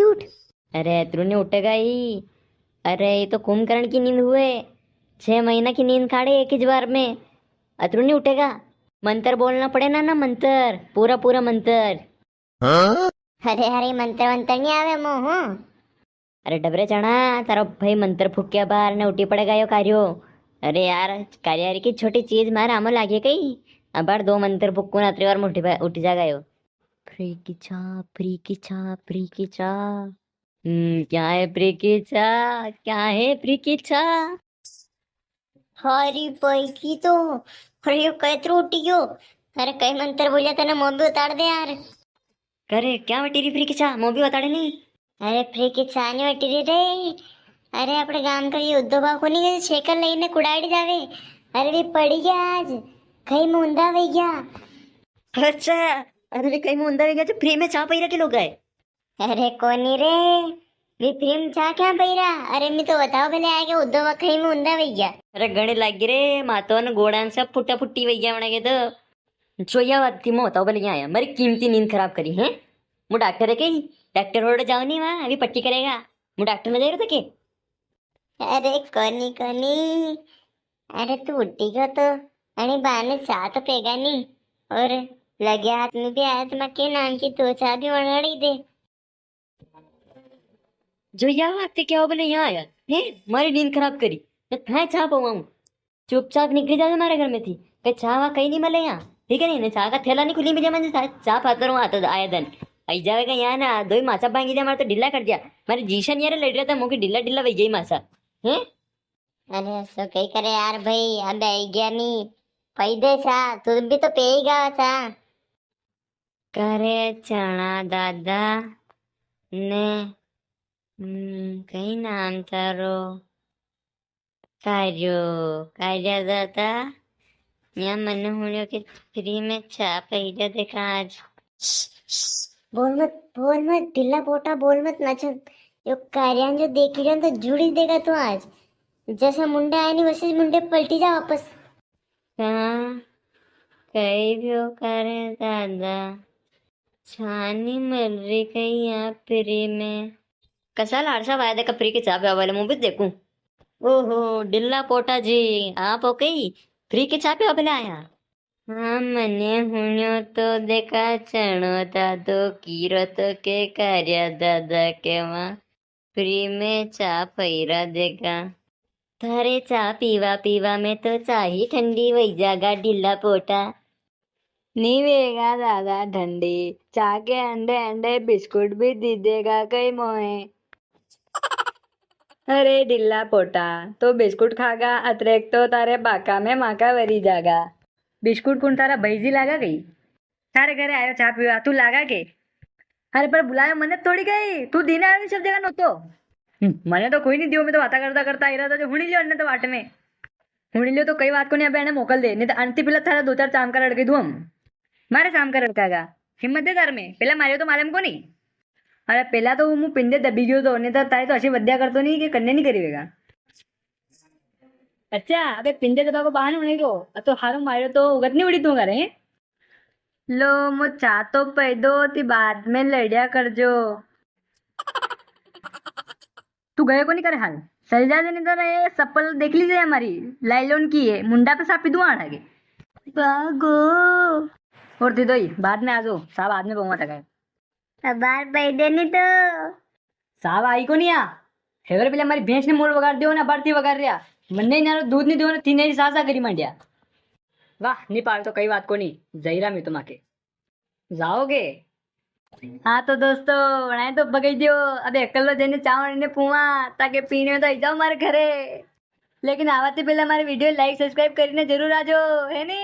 उठ। अरे तूने उठेगा ही। अरे ये तो कुंभकर्ण की नींद हुए। 6 महीना की नींद काढ़े एक ही बार में। अतरू नहीं उठेगा। मंत्र बोलना पड़े ना मंत्र, पूरा पूरा मंत्र। अरे अरे मंत्र वंत्र नहीं आवे मोह। अरे डबरे चढ़ा, तारो भाई मंत्र फूक्या बार ने उठी पड़ेगा यो कार्यो। अरे यार कार्य की छोटी चीज मारे आम लागे कई। अबार 2 मंत्र फूकू ना त्रिवार में उठी जाएगा यो। फ्री की चा, फ्री की चा, फ्री की चा। क्या है फ्री की चा? क्या है फ्री की चा? हरी पैकी तो अरे यो कैतरो उठी गयो। अरे कई मंत्र बोलिया तने मोह भी उतार दे यार। करे क्या वटी री फ्री की चा? मोह भी बताड़े नहीं। अरे फ्री की छानी वटी रे रे। अरे अपने गाम का ये उद्धव बाबू को नहीं शेकर लईने कुड़ाड़ी जावे। अरे वे पड़ी गया आज कहीं मुंदा वही गया। अच्छा। अरे वे कहीं में उंदा गया जो फ्री में चा पी के लोग गए। अरे कोनी रे वे फ्री में चा क्या पईरा। अरे मैं तो बताओ पहले आगे उद्धव बाबू कहीं मुंदा वही गया। अरे गणे लागी रे मातवन गोड़ान सब फुट्टा फुट्टी वही गया के तो जोया बात थी। मैं बताओ बोले यहाँ आया मेरी कीमती नींद खराब करी है। मु डॉक्टर है कहीं डॉक्टर होड़ जाओ नहीं वहाँ अभी पट्टी करेगा। मु डॉक्टर में जा रहा था के। अरे कोनी कोनी। अरे तू उठी गयो तो अरे बाने चा तो पेगा नहीं। और लगे हाथ में भी आया तो मैं के नाम की तो चा भी वड़ाड़ी दे। जोया बात थी क्या बोले यहाँ आया है मारी नींद खराब करी। मैं कहाँ चाह पाऊँ चुपचाप निकली जाओ हमारे घर में थी कहीं चाह वहाँ कहीं नहीं मिले यहाँ। ठीक है नहीं चाह का थैला नहीं खुली मिले मैंने चाह पाता हूँ आता आया दिन आई जाएगा यहाँ ना दो ही माचा भांगी दिया हमारा तो ढीला कर दिया। मेरे जीशन यार लड़ रहा था मुझे ढीला ढीला वही गई मासा है। अरे ऐसा कहीं करे यार भाई अब आई गया नहीं। पई दे चा तू भी तो पेगा चा। करे चना दादा ने कहीं नाम तारो कार्यो कार्य दादा यहाँ मन हो कि फ्री में चा पहले देखा आज। बोल मत ढीला पोटा बोल मत नाचन। यो कार्यान जो देख लिया तो जुड़ी देगा तू आज। जैसे मुंडे आए नहीं वैसे मुंडे पलटी जा वापस। हाँ कहीं भी हो करे दादा छानी मिल रही कहीं यहाँ फ्री में। कसा लाड़सा वाया देखा फ्री के चा पे वाले मुंह भी देखूं। ओहो डिल्ला पोटा जी आप हो कहीं फ्री के चा पे वाले आया। हाँ मने हुण्यो तो देखा चणो दादो कीरो तो के कार्य दादा के वहाँ फ्री में चा पैरा देखा। थारे चा पीवा पीवा में तो चा ही ठंडी वही जागा ढीला पोटा। नहीं वेगा दादा ठंडी चाह के अंडे अंडे बिस्कुट भी दे देगा कई मोहे। अरे ढिल्ला पोटा तो बिस्कुट खागा अतरेक तो तारे बाका में माका वरी जागा। बिस्कुट कौन तारा भैजी लागा गई तारे घरे आयो चाह पीवा तू लागा के। अरे पर बुलायो मने थोड़ी गई तू दिन आयो सब जगह नो मने तो कोई नहीं दियो मैं तो बाता करता करता आई रहा था जो हुणी लियो अन्ने तो वाट में हुणी लियो तो कई बात को नहीं अबे मोकल दे नहीं तो अंति पिला थारा 2-4 चाम का लड़के दूं हम मारे शाम का लड़का गा हिम्मत दे तार में पेला मारियो तो मालूम को नहीं। अरे पेला तो હું પિંડે દબી ગયો તો ને તારે તો હજી વધ્યા કરતો નહીં કે કન્ને નહીં કરી વેગા। अच्छा अबे पिंडे दबा को बहाने नहीं रो तो हारो मारियो तो उगत नहीं उड़ी तू करे लो मो चा तो पैदो ती बाद में लड़िया कर जो तू गए को नहीं करे हाल सलजा देने तो ये सप्पल देख लीजिए हमारी लाइलोन की है मुंडा पे सापी दूं आगे भागो और दे दो ही बाद में आ जाओ साहब बाद में बहुआ तक है बार पई दे नहीं तो साहब आई को नहीं आ हेवर पेला मारी भैंस ने मोर वगाड़ दियो ना बढ़ती वगाड़ रिया मन्ने नारो दूध नहीं दियो ना तीन ही सासा करी मांडिया वाह नहीं पाल तो कई बात को नहीं जहीरा में तुम आके जाओगे। हाँ तो दोस्तों बनाए तो बगई दियो अब अकेलो देने चावल ने पुआ ताकि पीने में तो आई जाओ हमारे घरे लेकिन आवाते पहले हमारे वीडियो लाइक सब्सक्राइब करने जरूर आ जाओ है नी।